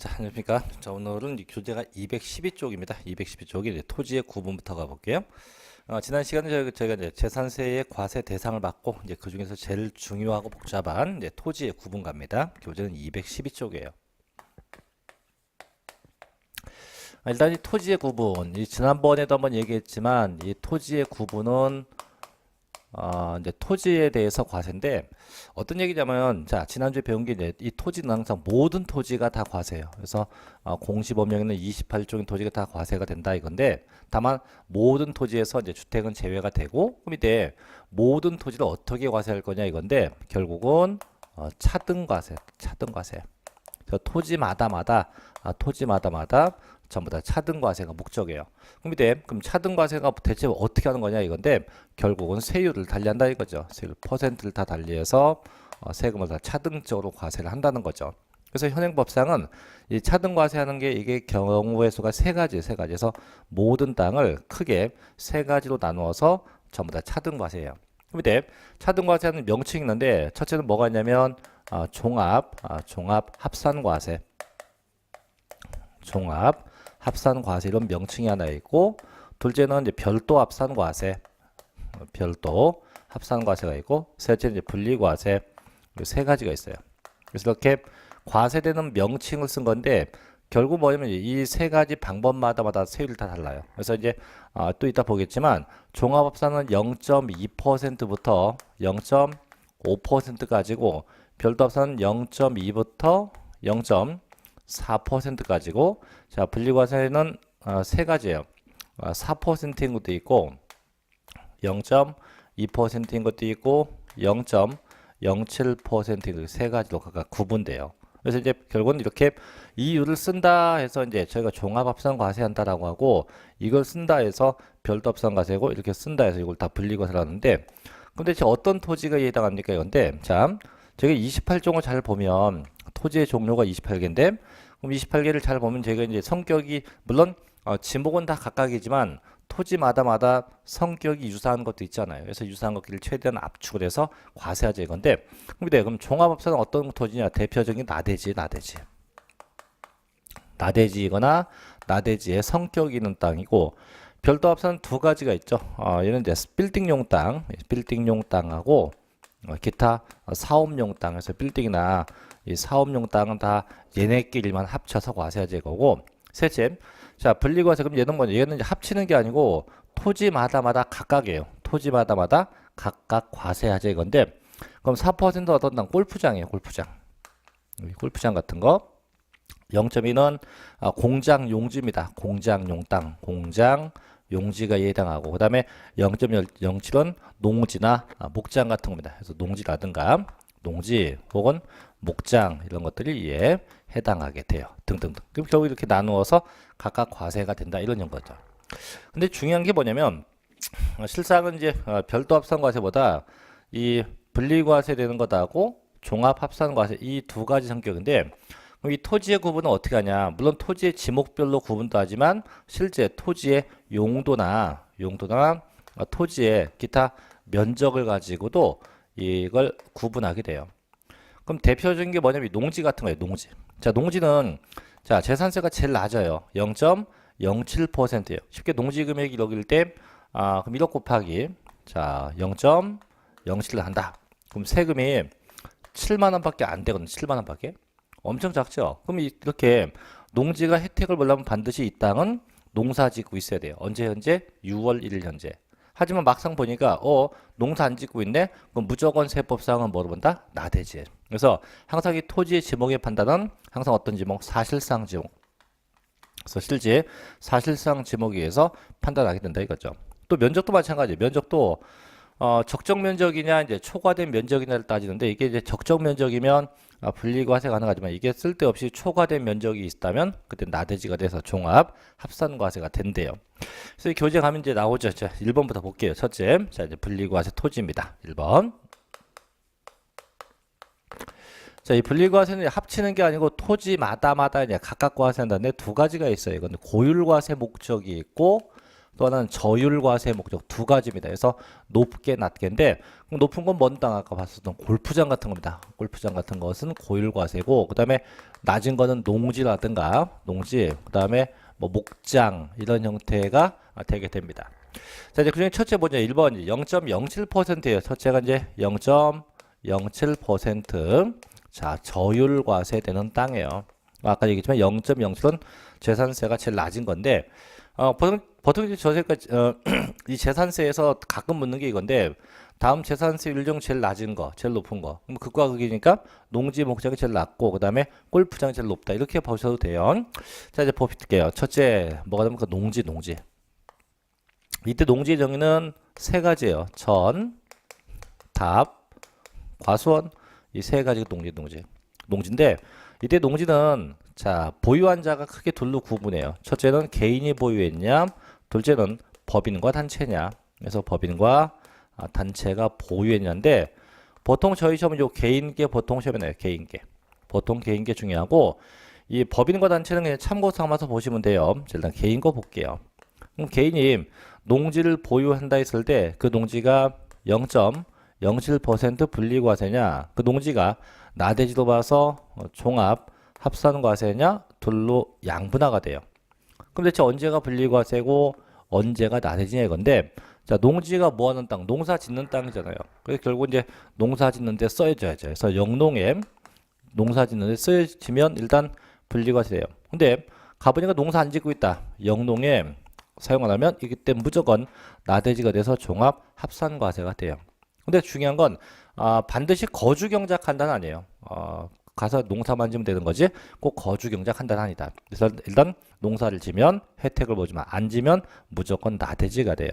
자, 안녕하십니까. 자, 오늘은 이 교재가 212쪽입니다. 212쪽이 토지의 구분부터 가볼게요. 지난 시간에 저희가 이제 재산세의 과세 대상을 받고 이제 그 중에서 제일 중요하고 복잡한 이제 토지의 구분갑니다. 교재는 212쪽이에요. 일단 이 토지의 구분, 이 지난번에도 한번 얘기했지만 이 토지의 구분은 이제 토지에 대해서 과세인데 어떤 얘기냐면 자 지난주에 배운 게 이제 이 토지는 항상 모든 토지가 다 과세예요. 그래서 공시법령에는 28종의 토지가 다 과세가 된다 이건데 다만 모든 토지에서 이제 주택은 제외가 되고 그럼 이때 모든 토지를 어떻게 과세할 거냐 이건데 결국은 차등과세. 그래서 토지마다마다 전부 다 차등과세가 목적이에요. 그럼 차등과세가 대체 어떻게 하는 거냐 이건데 결국은 세율을 달리한다 이거죠. 세율 퍼센트를 다 달리해서 세금을 다 차등적으로 과세를 한다는 거죠. 그래서 현행법상은 이 차등과세하는 게 이게 경우의 수가 세 가지에서 모든 땅을 크게 세 가지로 나누어서 전부 다 차등과세예요. 그럼 이때 차등과세하는 명칭이 있는데 첫째는 뭐가 있냐면 종합 합산과세. 종합 합산과세 이런 명칭이 하나 있고 둘째는 이제 별도 합산과세가 있고 셋째는 이제 분리과세 세 가지가 있어요. 그래서 이렇게 과세되는 명칭을 쓴 건데 결국 뭐냐면 이 세 가지 방법마다 세율이 다 달라요. 그래서 이제 또 이따 보겠지만 종합합산은 0.2%부터 0.5%까지고 별도합산은 0.2부터 0.4%까지고 자 분리과세는 세 가지예요. 4%인 것도 있고 0.2%인 것도 있고 0.07%인 세 가지로 각각 구분돼요. 그래서 이제 결국은 이렇게 이유를 쓴다 해서 이제 저희가 종합합산 과세한다라고 하고 이걸 쓴다 해서 별도합산 과세고 이렇게 쓴다 해서 이걸 다 분리과세를 하는데 근데 어떤 토지가 해당합니까 이건데 자 저희가 28종을 잘 보면 토지의 종류가 28개인데 그럼 28개를 잘 보면 제가 이제 성격이 물론 지목은 다 각각이지만 토지마다 성격이 유사한 것도 있잖아요. 그래서 유사한 것들을 최대한 압축을 해서 과세하자 이건데 그럼 종합합산은 어떤 토지냐 대표적인 나대지이거나 나대지의 성격이 있는 땅이고 별도합산은 두 가지가 있죠. 얘는 이제 빌딩용 땅하고 기타 사업용 땅에서 빌딩이나 이 사업용 땅은 다 얘네끼리만 합쳐서 과세하자 이거고 셋째 자 분리과세 그럼 얘는 뭐냐 얘는 이제 합치는 게 아니고 토지마다 각각이에요. 토지마다 각각 과세하자 이건데 그럼 4% 어떤 땅 골프장이에요. 골프장 같은 거 0.2는 공장 용지입니다. 공장용 땅 공장 용지가 해당하고 그 다음에 0.07은 농지나 목장 같은 겁니다. 그래서 농지라든가 농지 혹은 목장 이런 것들이 이에 해당하게 돼요. 등등등. 그럼 결국 이렇게 나누어서 각각 과세가 된다 이런 거죠. 근데 중요한 게 뭐냐면 실상은 이제 별도합산과세보다 이 분리과세 되는 것하고 종합합산과세 이 두 가지 성격인데 그럼 이 토지의 구분은 어떻게 하냐? 물론 토지의 지목별로 구분도 하지만 실제 토지의 용도나 토지의 기타 면적을 가지고도 이걸 구분하게 돼요. 그럼 대표적인 게 뭐냐면 농지 같은 거예요. 농지. 자, 농지는 자 재산세가 제일 낮아요. 0.07%예요. 쉽게 농지 금액이 1억일 때 그럼 1억 곱하기 자 0.07을 한다. 그럼 세금이 7만 원밖에 안 되거든요. 7만 원밖에. 엄청 작죠. 그럼 이렇게 농지가 혜택을 보려면 반드시 이 땅은 농사 짓고 있어야 돼요. 언제 현재? 6월 1일 현재. 하지만 막상 보니까 농사 안 짓고 있네? 그럼 무조건 세법상은 뭐로 본다? 나대지. 그래서 항상 이 토지의 지목의 판단은 항상 어떤 지목? 사실상 지목. 그래서 실제 사실상 지목에 의해서 판단하게 된다 이거죠. 또 면적도 마찬가지예요. 면적도 적정 면적이냐 이제 초과된 면적이냐를 따지는데 이게 이제 적정 면적이면 분리과세 가능하지만 이게 쓸데없이 초과된 면적이 있다면 그때 나대지가 돼서 종합 합산과세가 된대요. 그래서 이 교재 가면 이제 나오죠. 자, 1번부터 볼게요. 첫째, 자 이제 분리과세 토지입니다. 1번. 자, 이 분리과세는 합치는 게 아니고 토지마다 이제 각각 과세한다는데 두 가지가 있어요. 이건 고율과세 목적이 있고 또 하나는 저율과세 목적 두 가지입니다. 그래서 높게 낮게인데 높은 건 뭔 땅 아까 봤었던 골프장 같은 겁니다. 골프장 같은 것은 고율과세고 그 다음에 낮은 거는 농지라든가 농지 그 다음에 뭐 목장 이런 형태가 되게 됩니다. 자 이제 그중에 첫째 뭐냐 1번 0.07%예요. 첫째가 이제 0.07% 자 저율과세 되는 땅이에요. 아까 얘기했지만 0.07은 재산세가 제일 낮은 건데 보통 이제 저세까지 이 재산세에서 가끔 묻는 게 이건데 다음 재산세율 중 제일 낮은 거, 제일 높은 거. 그럼 극과 극이니까 농지 목장이 제일 낮고 그다음에 골프장이 제일 높다. 이렇게 보셔도 돼요. 자 이제 볼게요. 첫째 뭐가 되면 그 농지. 이때 농지의 정의는 세 가지예요. 전, 답, 과수원 이 세 가지가 농지인데 이때 농지는 자 보유한 자가 크게 둘로 구분해요. 첫째는 개인이 보유했냐, 둘째는 법인과 단체냐. 그래서 법인과 단체가 보유했냐인데 보통 저희 시험은 요 개인계 보통 시험에 나요. 보통 개인계 중요하고 이 법인과 단체는 그냥 참고 삼아서 보시면 돼요. 일단 개인 거 볼게요. 그럼 개인이 농지를 보유한다 했을 때 그 농지가 0.07% 분리과세냐, 그 농지가 나대지로 봐서 종합 합산과세냐, 둘로 양분화가 돼요. 그럼 대체 언제가 분리과세고 언제가 나대지냐 이건데 자 농지가 뭐하는 땅, 농사 짓는 땅이잖아요. 그래서 결국 이제 농사 짓는데 써야죠. 그래서 영농에 농사 짓는데 쓰여지면 일단 분리과세 돼요. 근데 가보니까 농사 안 짓고 있다. 영농에 사용 안 하면 이때 무조건 나대지가 돼서 종합 합산과세가 돼요. 근데 중요한 건 반드시 거주 경작한다는 아니에요. 가서 농사만 지면 되는 거지 꼭 거주 경작한다는 아니다. 그래서 일단 농사를 지면 혜택을 보지만 안 지면 무조건 나대지가 돼요.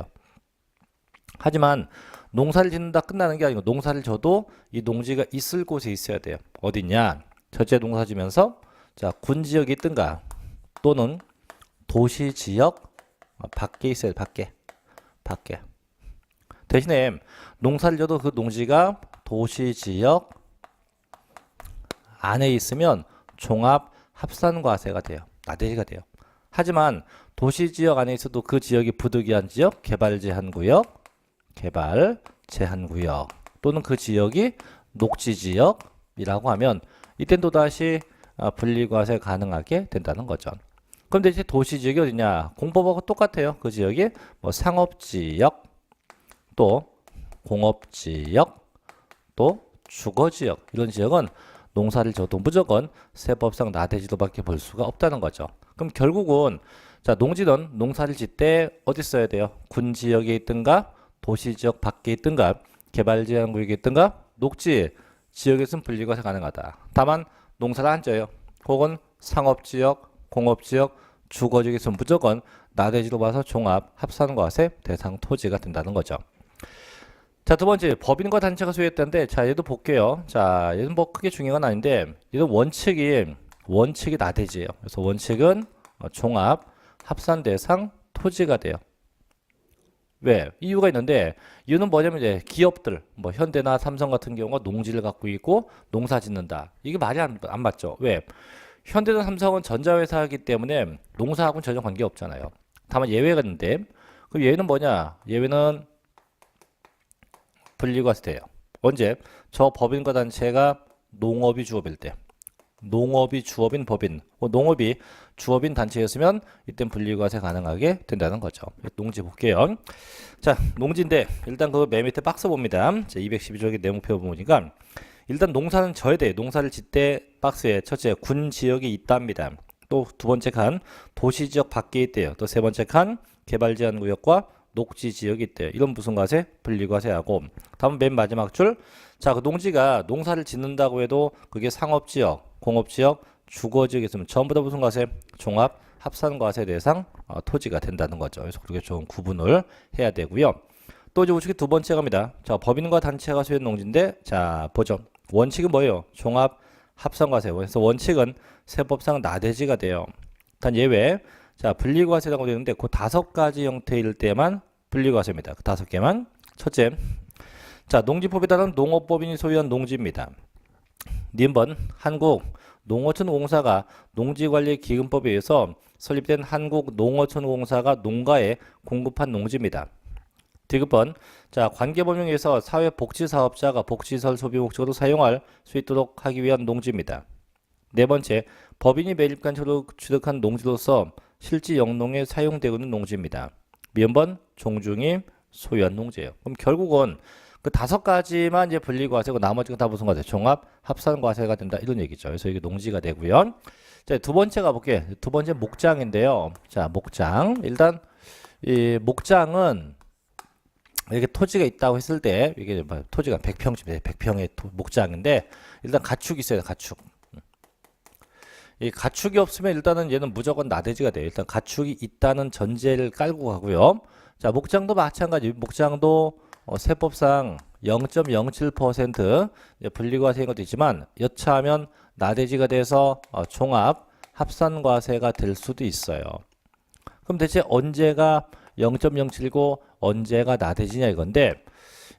하지만 농사를 짓는다 끝나는 게 아니고 농사를 져도 이 농지가 있을 곳에 있어야 돼요. 어디냐? 첫째 농사 지면서 자 군지역이 있든가 또는 도시지역 밖에 있어야 돼. 밖에. 대신에 농사를 져도 그 농지가 도시지역 안에 있으면 종합 합산과세가 돼요. 나대지가 돼요. 하지만 도시지역 안에 있어도 그 지역이 부득이한 지역, 개발 제한구역 또는 그 지역이 녹지지역이라고 하면 이땐 또다시 분리과세 가능하게 된다는 거죠. 그럼 대체 도시지역이 어디냐? 공법하고 똑같아요. 그 지역이 뭐 상업지역, 또 공업지역, 또 주거지역 이런 지역은 농사를 져도 무조건 세법상 나대지도밖에 볼 수가 없다는 거죠. 그럼 결국은 자 농지는 농사를 짓때 어디 써야 돼요? 군지역에 있든가 도시지역 밖에 있든가 개발제한구역에 있든가 녹지 지역에서는 분리과세 가능하다. 다만 농사를 안 져요. 혹은 상업지역, 공업지역, 주거지역에서는 무조건 나대지로 봐서 종합 합산과세 대상 토지가 된다는 거죠. 자, 두 번째, 법인과 단체가 소유했다는데, 자, 얘도 볼게요. 자, 얘는 뭐 크게 중요한 건 아닌데, 얘도 원칙이 나대지예요. 그래서 원칙은 종합 합산 대상 토지가 돼요. 왜? 이유가 있는데, 이유는 뭐냐면 이제 기업들, 뭐 현대나 삼성 같은 경우가 농지를 갖고 있고 농사 짓는다. 이게 말이 안 맞죠. 왜? 현대나 삼성은 전자회사이기 때문에 농사하고는 전혀 관계 없잖아요. 다만 예외가 있는데, 그 예외는 뭐냐? 예외는 분리과세 돼요. 언제? 저 법인과 단체가 농업이 주업일 때. 농업이 주업인 법인, 농업이 주업인 단체였으면 이땐 분리과세 가능하게 된다는 거죠. 농지 볼게요. 자, 농지인데 일단 그 맨 밑에 박스 봅니다. 자, 212쪽의 내목표 보니까 일단 농사는 져야 돼. 농사를 짓때 박스에 첫째 군 지역이 있답니다. 또 두 번째 칸 도시 지역 밖에 있대요. 또 세 번째 칸 개발 제한 구역과 녹지 지역이 있대요. 이런 무슨 과세? 분리과세하고 다음 맨 마지막 줄. 자, 그 농지가 농사를 짓는다고 해도 그게 상업지역, 공업지역, 주거지역에 있으면 전부 다 무슨 과세? 종합 합산과세 대상 토지가 된다는 거죠. 그래서 그렇게 좀 구분을 해야 되고요. 또 이제 우측에 두 번째 갑니다. 자, 법인과 단체가 소유한 농지인데 자, 보죠. 원칙은 뭐예요? 종합 합산과세. 그래서 원칙은 세법상 나대지가 돼요. 단 예외. 자, 분리과세라고 되어 있는데 그 5가지 형태일 때만 분리과세입니다. 그 5개만. 첫째, 자, 농지법에 따른 농업법인이 소유한 농지입니다. 님번 한국 농어촌공사가 농지관리기금법에 의해서 설립된 한국농어촌공사가 농가에 공급한 농지입니다. 디귿번, 자, 관계법령에서 사회복지사업자가 복지시설 소비 목적으로 사용할 수 있도록 하기 위한 농지입니다. 네 번째, 법인이 매립간 취득한 농지로서 실지 영농에 사용되고 있는 농지입니다. 미음번, 종중이 소유한 농지예요. 그럼 결국은 그 5가지만 이제 분리과세고 나머지가 다 무슨 과세? 종합 합산과세가 된다 이런 얘기죠. 그래서 이게 농지가 되고요. 자, 두 번째 가볼게. 두 번째 목장인데요. 자, 목장. 일단 이 목장은 이렇게 토지가 있다고 했을 때 이게 토지가 100평쯤 100평의 목장인데 일단 가축이 있어요. 가축. 이 가축이 없으면 일단은 얘는 무조건 나대지가 돼요. 일단 가축이 있다는 전제를 깔고 가고요. 자, 목장도 마찬가지. 목장도 세법상 0.07% 분리과세인 것도 있지만 여차하면 나대지가 돼서 종합 합산과세가 될 수도 있어요. 그럼 대체 언제가 0.07고 언제가 나대지냐 이건데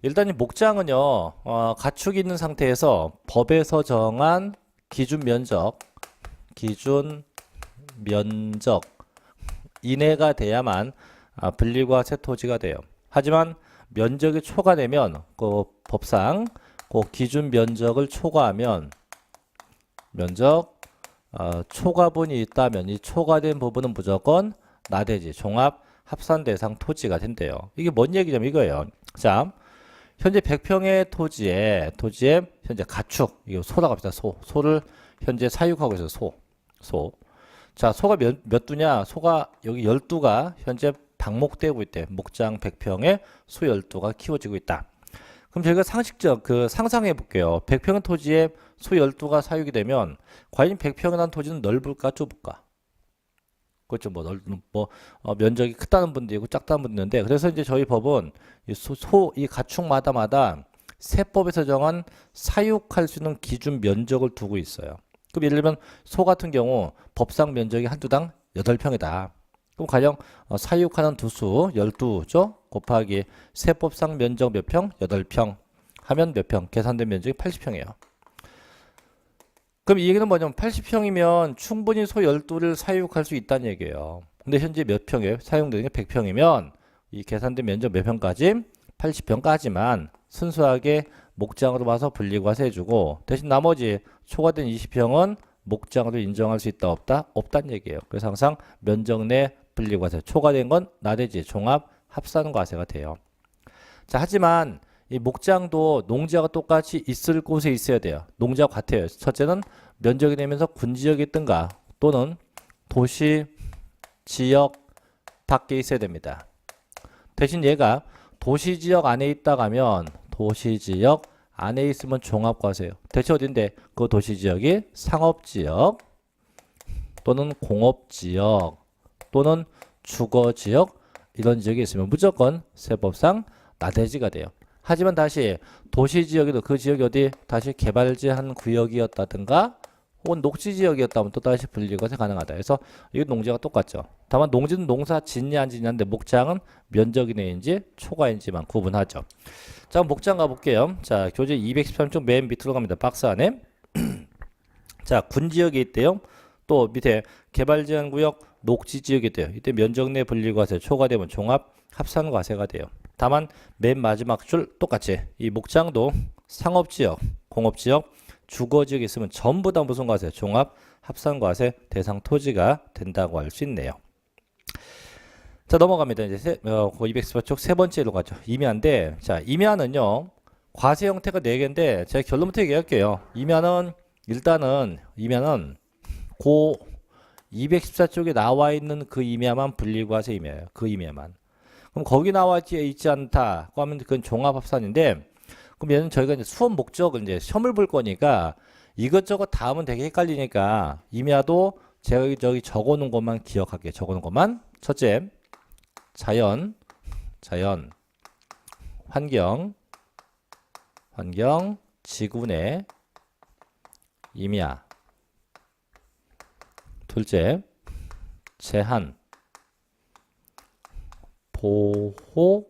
일단 이 목장은요 가축이 있는 상태에서 법에서 정한 기준 면적 이내가 돼야만 분리과세 토지가 돼요. 하지만 면적이 초과되면 그 법상 그 기준 면적을 초과하면 면적 초과분이 있다면 이 초과된 부분은 무조건 나대지 종합 합산 대상 토지가 된대요. 이게 뭔 얘기냐면 이거예요. 자, 현재 100평의 토지에 현재 가축, 이거 소라고 합시다. 소를 현재 사육하고 있어요. 소. 자, 소가 몇 두냐? 소가 여기 12가 현재 방목되고 있대. 목장 100평에 소 12가 키워지고 있다. 그럼 저희가 상식적 상상해 볼게요. 100평 토지에 소 12가 사육이 되면 과연 100평이라는 토지는 넓을까 좁을까? 그렇죠. 면적이 크다는 분도 있고 작다는 분도 있는데 그래서 이제 저희 법은 이 가축마다 세법에서 정한 사육할 수 있는 기준 면적을 두고 있어요. 그럼 예를 들면 소 같은 경우 법상 면적이 한두 당 8평이다. 그럼 가령 사육하는 두수 12죠? 곱하기 세법상 면적 몇 평? 8평 하면 몇 평? 계산된 면적이 80평이에요. 그럼 이 얘기는 뭐냐면 80평이면 충분히 소 12를 사육할 수 있다는 얘기예요. 근데 현재 몇 평에 사용되는 게 100평이면 이 계산된 면적 몇 평까지? 80평까지만 순수하게 목장으로 봐서 분리과세 해주고 대신 나머지 초과된 20평은 목장으로 인정할 수 있다 없다? 없다는 얘기예요. 그래서 항상 면적 내 분리과세 초과된 건 나대지 종합 합산과세가 돼요. 자, 하지만 이 목장도 농지하고 똑같이 있을 곳에 있어야 돼요. 농지하고 같아요. 첫째는 면적이 되면서 군지역에 있든가 또는 도시 지역 밖에 있어야 됩니다. 대신 얘가 도시지역 안에 있다가 하면 도시지역 안에 있으면 종합과세예요. 대체 어딘데? 그 도시지역이 상업지역 또는 공업지역 또는 주거지역 이런 지역이 있으면 무조건 세법상 나대지가 돼요. 하지만 다시 도시지역에도 그 지역이 어디 다시 개발제한 구역이었다든가 혹은 녹지지역이었다면 또 다시 분리과세 가능하다. 그래서 이 농지가 똑같죠. 다만 농지는 농사 짓냐 안 짓냐인데 목장은 면적 이내인지 초과인지만 구분하죠. 자, 목장 가볼게요. 자, 교재 213쪽 맨 밑으로 갑니다. 박스 안에. 자, 군지역이 있대요. 또 밑에 개발제한구역 녹지지역이 있대요. 이때 면적 내 분리과세 초과되면 종합 합산과세가 돼요. 다만 맨 마지막 줄 똑같이 이 목장도 상업지역, 공업지역, 주거지역이 있으면 전부 다 무슨 과세? 종합 합산과세 대상 토지가 된다고 할 수 있네요. 자, 넘어갑니다. 이제 214쪽 세 번째로 가죠. 임야인데, 자, 임야는요 과세 형태가 4개인데 제가 결론부터 얘기할게요. 임야는 일단은 고 214쪽에 나와 있는 그 임야만 분리과세 임야예요. 그 임야만. 그럼 거기 나와 있지 않다고 하면 그건 종합합산인데 그럼 얘는 저희가 이제 수업 목적을 이제 시험을 볼 거니까 이것저것 다 하면 되게 헷갈리니까 임야도 제가 저기 적어놓은 것만 기억할게요. 적어놓은 것만. 첫째, 자연, 환경, 지구 내 임야. 둘째, 제한, 보호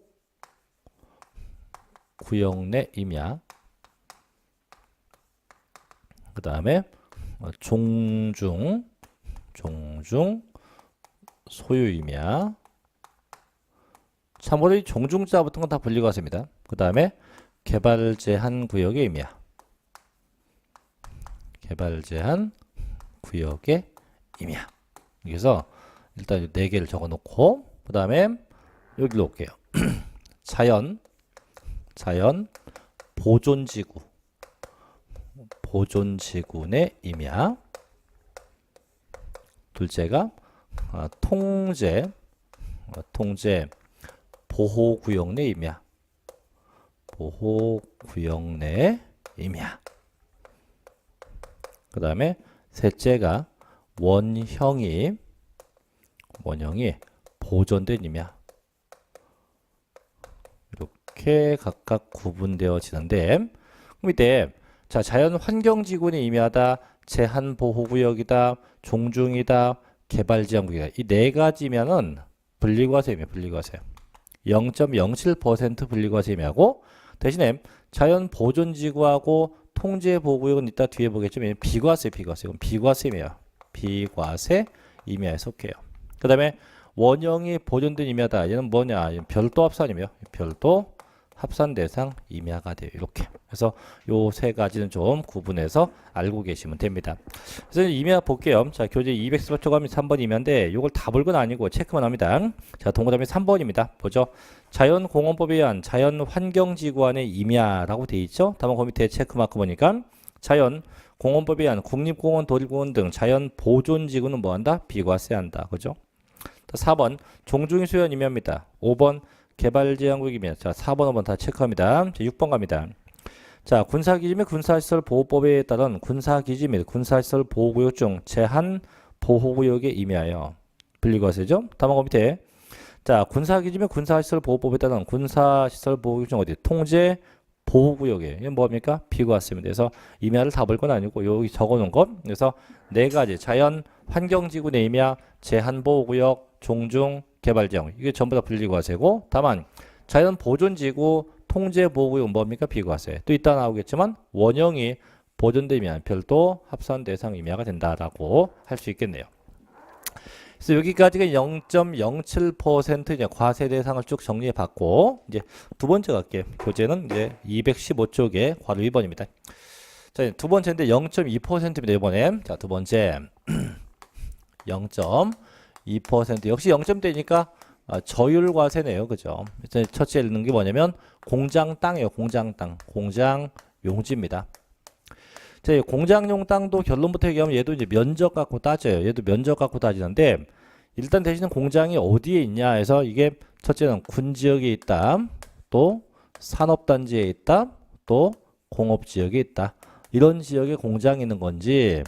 구역 내 임야. 그 다음에 종중 소유 임야. 참고로 이 종중자 붙은 건 다 분리과세입니다. 그 다음에 개발 제한 구역의 임야. 개발 제한 구역의 임야. 그래서 일단 4개를 적어 놓고 그 다음에 여기로 올게요. 자연 보존지구 보존지구 내 임야. 둘째가 통제 보호구역 내 임야. 보호구역 내 임야. 그 다음에 셋째가 원형이 보존된 임야. 이렇게 각각 구분되어지는데, 그럼 이때 자, 자연환경지구는 임야다, 제한보호구역이다, 종중이다, 개발지역구역이다. 이 4가지면은 분리과세입니다. 분리과세. 0.07% 분리과세임하고, 대신에 자연보존지구하고 통제보호구역은 이따 뒤에 보겠지만 비과세. 이건 비과세임이에요. 비과세 임야에 속해요. 그 다음에 원형이 보존된 임야다. 얘는 뭐냐? 별도 합산이며 별도 합산 대상 임야가 돼요. 이렇게. 그래서 요 3가지는 좀 구분해서 알고 계시면 됩니다. 그래서 임야 볼게요. 자, 교재 214쪽 하면 3번 임야인데 요걸 다 볼 건 아니고 체크만 합니다. 자, 동그라미 3번입니다. 보죠. 자연공원법에 의한 자연환경지구안의 임야라고 돼 있죠. 다만 그 밑에 체크마크 보니까 자연공원법에 의한 국립공원, 도립공원 등 자연보존지구는 뭐한다? 비과세한다. 그죠? 4번 종중이 소유한 임야입니다. 5번 개발제한구역이면 자 4번 5번 다 체크합니다. 자, 6번 갑니다. 자, 군사기지 및 군사시설 보호법에 따른 군사기지 및 군사시설 보호구역 중 제한 보호구역의 임야예요. 분리과세죠. 다만 그 밑에 자 군사기지 및 군사시설 보호법에 따른 군사시설 보호구역 중 어디 통제 보호구역이에요. 이게 뭡니까? 비과세입니다. 그래서 임야를 다 볼 건 아니고 여기 적어놓은 것. 그래서 4가지 자연 환경지구 내 임야, 제한보호구역, 종중, 개발지역 이게 전부 다 분리과세고, 다만 자연보존지구, 통제보호구역 뭡니까? 비과세. 또 이따 나오겠지만 원형이 보존되면 별도 합산 대상 임야가 된다라고 할 수 있겠네요. 그래서 여기까지가 0.07% 이제 과세 대상을 쭉 정리해 봤고, 이제 두 번째 갈게요. 교재는 이제 215쪽에 괄호 2번입니다. 자, 두 번째인데 0.2%입니다. 이번에. 자, 두 번째. 0.2% 역시 0점대니까 저율 과세네요. 그죠? 첫째 읽는 게 뭐냐면 공장 땅이에요. 공장 땅. 공장 용지입니다. 자, 공장용 땅도 결론부터 얘기하면 얘도 이제 면적 갖고 따져요. 얘도 면적 갖고 따지는데 일단 대신에 공장이 어디에 있냐 해서 이게 첫째는 군지역에 있다. 또 산업단지에 있다. 또 공업지역에 있다. 이런 지역에 공장이 있는 건지,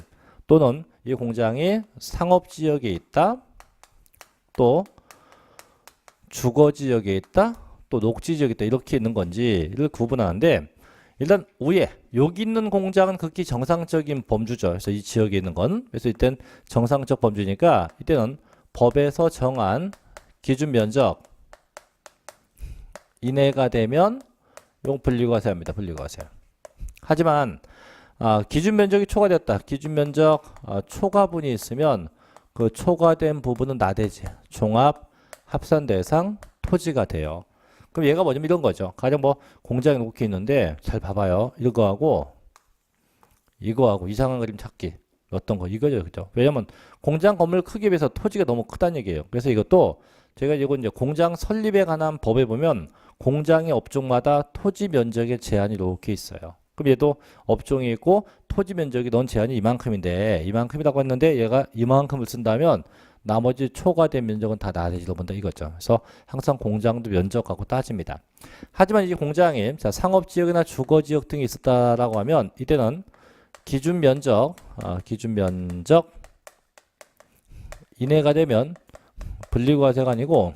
또는 이 공장이 상업지역에 있다. 또 주거지역에 있다. 또 녹지지역에 있다. 이렇게 있는 건지를 구분하는데, 일단 위에 여기 있는 공장은 극히 정상적인 범주죠. 그래서 이 지역에 있는 건, 그래서 이때는 정상적 범주니까 이때는 법에서 정한 기준 면적 이내가 되면 용 분리과세합니다. 분리과세. 하지만 기준 면적이 초과되었다. 기준 면적 초과분이 있으면 그 초과된 부분은 나대지, 종합 합산 대상 토지가 돼요. 그럼 얘가 뭐냐면 이런 거죠. 가령 뭐 공장에 놓고 있는데 잘 봐봐요. 이거하고 이상한 그림 찾기 어떤 거 이거죠. 그죠? 왜냐면 공장 건물 크기에 비해서 토지가 너무 크다는 얘기예요. 그래서 이것도 제가 이거 이제 공장 설립에 관한 법에 보면 공장의 업종마다 토지 면적의 제한이 이렇게 있어요. 그럼 얘도 업종이 있고 토지 면적이 넌 제한이 이만큼인데 이만큼이라고 했는데 얘가 이만큼을 쓴다면 나머지 초과된 면적은 다 나대지로 본다 이거죠. 그래서 항상 공장도 면적 갖고 따집니다. 하지만 이 공장이 자, 상업지역이나 주거지역 등이 있었다라고 하면 이때는 기준 면적 이내가 되면 분리과세가 아니고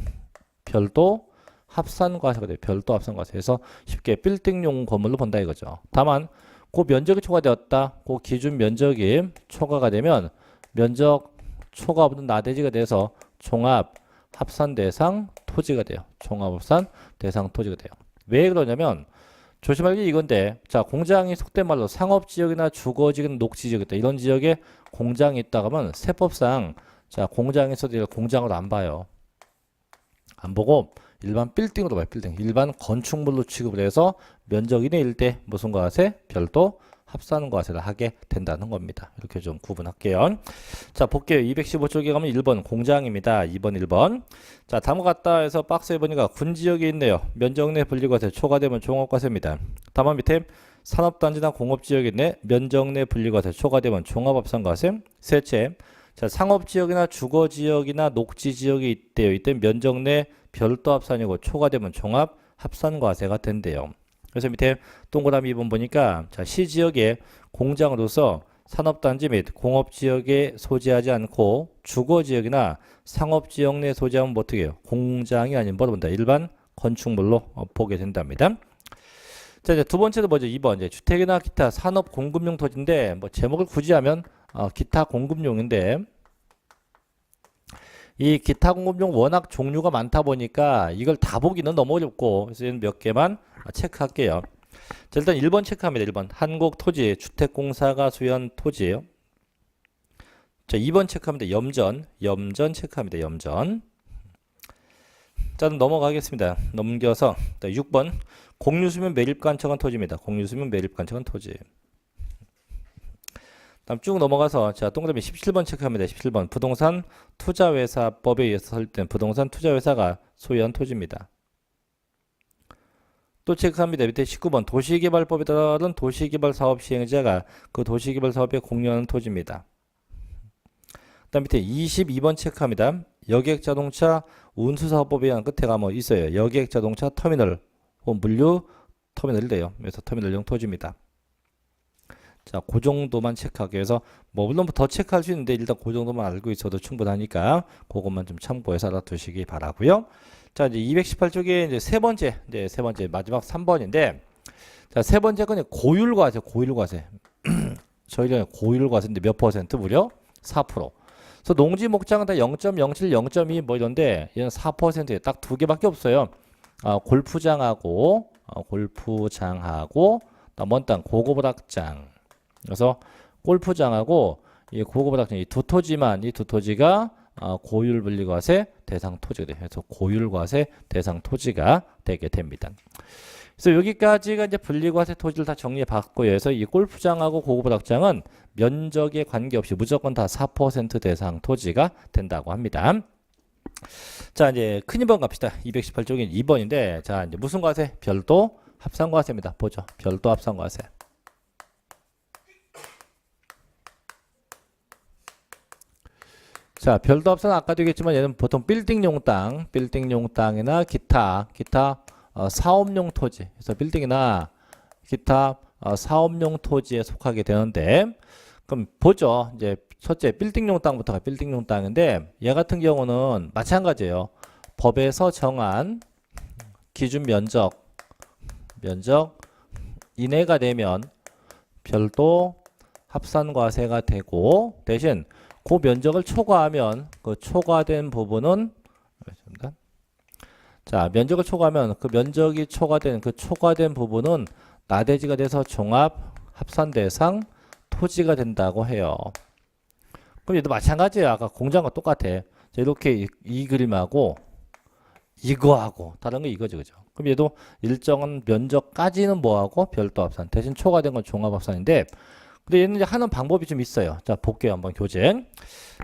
별도 합산과세가 돼요. 별도 합산과세. 그래서 쉽게 빌딩용 건물로 본다 이거죠. 다만 그 면적이 초과되었다. 그 기준 면적이 초과가 되면 면적 초과보다 나대지가 돼서 종합 합산 대상 토지가 돼요. 종합 합산 대상 토지가 돼요. 왜 그러냐면 조심할 게 이건데, 자, 공장이 속된 말로 상업지역이나 주거지역이나 녹지지역이다. 이런 지역에 공장이 있다고 하면 세법상 자, 공장에서도 이걸 공장으로 안 봐요. 안 보고 일반 빌딩으로 봐요. 빌딩. 일반 건축물로 취급을 해서 면적 이내 1대 무슨 과세? 별도 합산 과세를 하게 된다는 겁니다. 이렇게 좀 구분할게요. 자, 볼게요. 215쪽에 가면 1번 공장입니다. 2번 1번. 자, 다음과 같다 해서 박스에 보니까 군지역이 있네요. 면적 내 분리과세 초과되면 종합과세입니다. 다음 밑에 산업단지나 공업지역이 있네. 면적 내 분리과세 초과되면 종합합산과세. 셋째, 자, 상업지역이나 주거지역이나 녹지지역이 있대요. 이때 면적 내 별도 합산이고 초과되면 종합 합산과세가 된대요. 그래서 밑에 동그라미 2번 보니까 자, 시지역에 공장으로서 산업단지 및 공업지역에 소지하지 않고 주거지역이나 상업지역 내 소지하면 어떻게 해요? 공장이 아닌 뭐로 본다? 일반 건축물로 보게 된답니다. 자, 이제 두 번째도 뭐죠? 2번 이제 주택이나 기타 산업 공급용 토지인데 뭐 제목을 굳이 하면 기타 공급용인데 이 기타 공급용 워낙 종류가 많다 보니까 이걸 다 보기는 너무 어렵고 그래서 몇 개만 체크할게요. 자, 일단 1번 체크합니다. 1번 한국토지 주택공사가 소유한 토지예요. 자, 2번 체크합니다. 염전 체크합니다. 염전. 자, 넘어가겠습니다. 넘겨서 6번 공유수면 매립관청한 토지입니다. 공유수면 매립관청한 토지. 다음 쭉 넘어가서 자, 동그라미 17번 체크합니다. 17번 부동산 투자회사법에 의해서 설립된 부동산 투자회사가 소유한 토지입니다. 또 체크합니다. 밑에 19번 도시개발법에 따른 도시개발 사업 시행자가 그 도시개발 사업에 공유하는 토지입니다. 다음 밑에 22번 체크합니다. 여객자동차 운수사업법에 의한 끝에 가면 있어요. 여객자동차 터미널 혹은 물류 터미널이래요. 그래서 터미널용 토지입니다. 자, 그 정도만 체크하기 위해서 뭐 물론 더 체크할 수 있는데 일단 그 정도만 알고 있어도 충분하니까 그것만 좀 참고해서 알아두시기 바라고요. 자, 이제 218쪽에 이제 세 번째 마지막 3번인데 자, 세 번째 건 고율과세. 저희는 고율과세인데 몇 퍼센트? 무려 4%. 그래서 농지 목장은 다 0.07, 0.2 뭐 이런데 얘는 4%에 딱 두 개밖에 없어요. 골프장하고 먼 땅 고급오락장. 그래서 골프장하고 이 고급오락장 이 두 토지가 고율 분리과세 대상 토지가 돼요. 그래서 고율과세 대상 토지가 되게 됩니다. 그래서 여기까지가 이제 분리과세 토지를 다 정리해 봤고요. 그래서 이 골프장하고 고급오락장은 면적에 관계없이 무조건 다 4% 대상 토지가 된다고 합니다. 자, 이제 큰 2번 갑시다. 218쪽인 2번인데 자, 이제 무슨 과세? 별도 합산과세입니다. 보죠. 별도 합산과세. 자, 별도 합산 아까도 얘기했지만 얘는 보통 빌딩용 땅이나 기타 사업용 토지. 그래서 빌딩이나 기타 사업용 토지에 속하게 되는데 그럼 보죠. 이제 첫째 빌딩용 땅부터가 빌딩용 땅인데 얘 같은 경우는 마찬가지예요. 법에서 정한 기준 면적 이내가 되면 별도 합산과세가 되고 대신 그 면적을 초과하면 그 초과된 부분은 자, 면적을 초과하면 그 면적이 초과된 부분은 나대지가 돼서 종합 합산 대상 토지가 된다고 해요. 그럼 얘도 마찬가지예요. 아까 공장과 똑같아. 자, 이렇게 이 그림하고 이거하고 다른 거 이거죠, 그죠? 그럼 얘도 일정한 면적까지는 뭐하고 별도 합산. 대신 초과된 건 종합 합산인데, 근데 얘는 이제 하는 방법이 좀 있어요. 자, 볼게요. 한번 교재.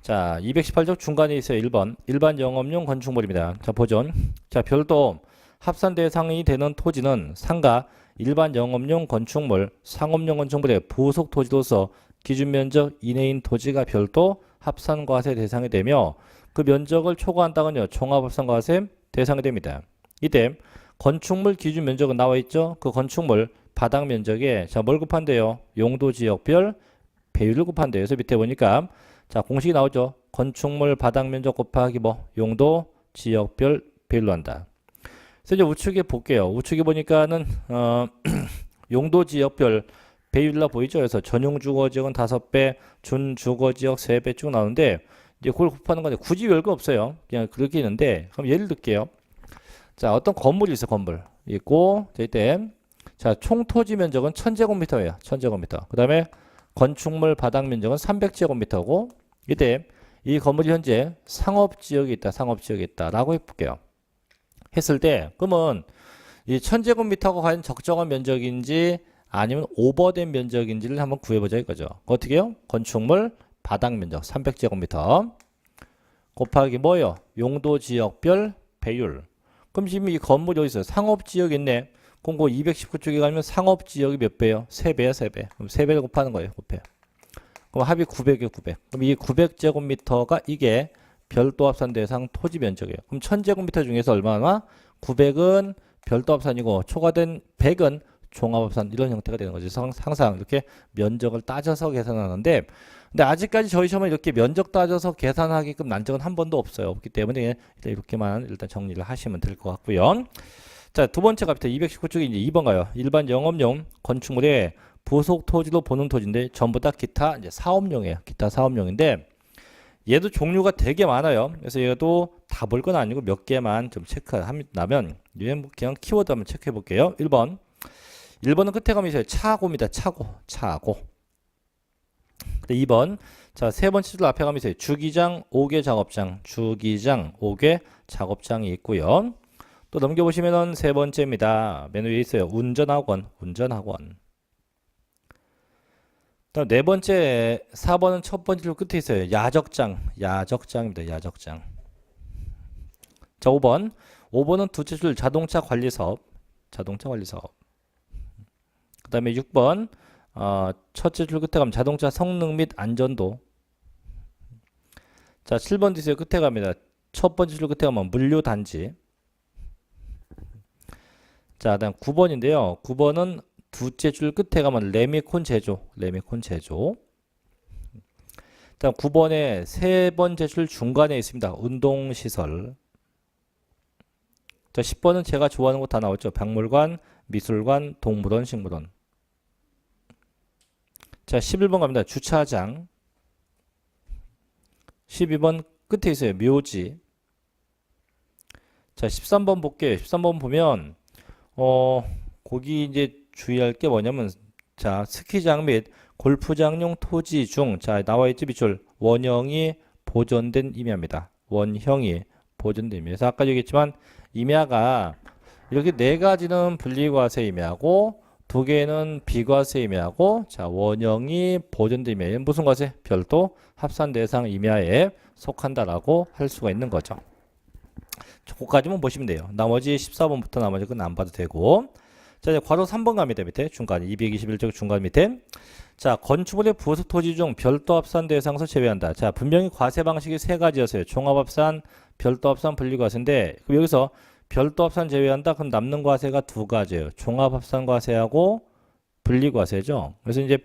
자, 218쪽 중간에 있어요. 1번. 일반 영업용 건축물입니다. 자, 보죠. 자, 별도 합산 대상이 되는 토지는 상가 일반 영업용 건축물, 상업용 건축물의 부속 토지로서 기준 면적 이내인 토지가 별도 합산과세 대상이 되며 그 면적을 초과한다면요. 종합합산과세 대상이 됩니다. 이때 건축물 기준 면적은 나와 있죠. 그 건축물 바닥 면적에 자, 뭘 곱한대요? 용도 지역별 배율을 곱한대요. 그래서 밑에 보니까 자, 공식이 나오죠. 건축물 바닥 면적 곱하기 뭐 용도 지역별 배율로 한다. 그래서 이제 우측에 볼게요. 우측에 보니까는 용도 지역별 배율로 보이죠. 그래서 전용 주거 지역은 5배, 준 주거 지역 3배 쭉 나오는데 이제 그걸 곱하는 건데 굳이 별거 없어요. 그냥 그렇게 있는데 그럼 예를 들게요. 자, 어떤 건물이 있어. 건물 있고 이때 자, 총 토지 면적은 1000제곱미터예요. 1000제곱미터. 그 다음에 건축물 바닥 면적은 300제곱미터고 이때 이 건물이 현재 상업지역에 있다, 상업지역에 있다라고 해볼게요. 했을 때 그러면 이 1000제곱미터가 과연 적정한 면적인지 아니면 오버된 면적인지를 한번 구해보자 이거죠. 어떻게 해요? 건축물 바닥 면적 300제곱미터 곱하기 뭐예요? 용도 지역별 배율. 그럼 지금 이 건물이 어디 있어요? 상업지역에 있네. 그럼 그 219쪽에 가면 상업지역이 몇 배예요? 3배야, 3배. 그럼 3배를 곱하는 거예요. 곱해. 그럼 합이 900이에요, 900. 그럼 이 900제곱미터가 이게 별도 합산 대상 토지 면적이에요. 그럼 1000제곱미터 중에서 얼마나? 900은 별도 합산이고 초과된 100은 종합 합산 이런 형태가 되는 거죠. 항상 이렇게 면적을 따져서 계산하는데 근데 아직까지 저희 시험은 이렇게 면적 따져서 계산하게끔 난 적은 한 번도 없어요. 없기 때문에 일단 이렇게만 일단 정리를 하시면 될 것 같고요. 자, 두 번째 갑니다. 219쪽에 이제 2번 가요. 일반 영업용 건축물의 부속 토지로 보는 토지인데 전부 다 기타 이제 사업용이에요. 기타 사업용인데 얘도 종류가 되게 많아요. 그래서 얘도 다 볼 건 아니고 몇 개만 좀 체크하면 얘는 그냥 키워드 한번 체크해 볼게요. 1번. 1번은 끝에 가면 있어요. 차고입니다. 차고. 2번. 자, 세 번째 줄 앞에 가면 있어요. 주기장, 5개 작업장. 주기장, 5개 작업장이 있고요. 또 넘겨보시면은 세 번째입니다. 맨 위에 있어요. 운전학원. 다음 네 번째, 4번은 첫 번째 줄 끝에 있어요. 야적장입니다. 야적장. 자, 5번은 두째 줄 자동차 관리 사업. 그 다음에 6번, 첫째 줄 끝에 가면 자동차 성능 및 안전도. 자, 7번 뒤에 끝에 갑니다. 첫 번째 줄 끝에 가면 물류단지. 자, 다음 9번인데요. 9번은 두째 줄 끝에 가면 레미콘 제조. 다음 9번에 세 번째 줄 중간에 있습니다. 운동시설. 자, 10번은 제가 좋아하는 거 다 나왔죠. 박물관, 미술관, 동물원, 식물원. 자, 11번 갑니다. 주차장. 12번 끝에 있어요. 묘지. 자, 13번 볼게요. 13번 보면 거기 이제 주의할 게 뭐냐면 자, 스키장 및 골프장용 토지 중 자, 나와 있죠. 밑줄. 원형이 보존된 임야입니다. 원형이 보존된 임야. 그래서 아까 얘기했지만 임야가 이렇게 네 가지는 분리과세 임야고 두 개는 비과세 임야고 자, 원형이 보존된 임야. 얘는 무슨 과세? 별도 합산 대상 임야에 속한다라고 할 수가 있는 거죠. 그거까지만 보시면 돼요. 나머지 14번부터 나머지 건 안 봐도 되고. 자, 이제 괄호 3번 갑니다. 밑에 중간 221쪽 중간 밑에. 자, 건축물의 부속 토지 중 별도 합산 대상에서 제외한다. 자, 분명히 과세 방식이 세 가지였어요. 종합 합산, 별도 합산, 분리 과세인데 그럼 여기서 별도 합산 제외한다. 그럼 남는 과세가 두 가지예요. 종합 합산 과세하고 분리 과세죠. 그래서 이제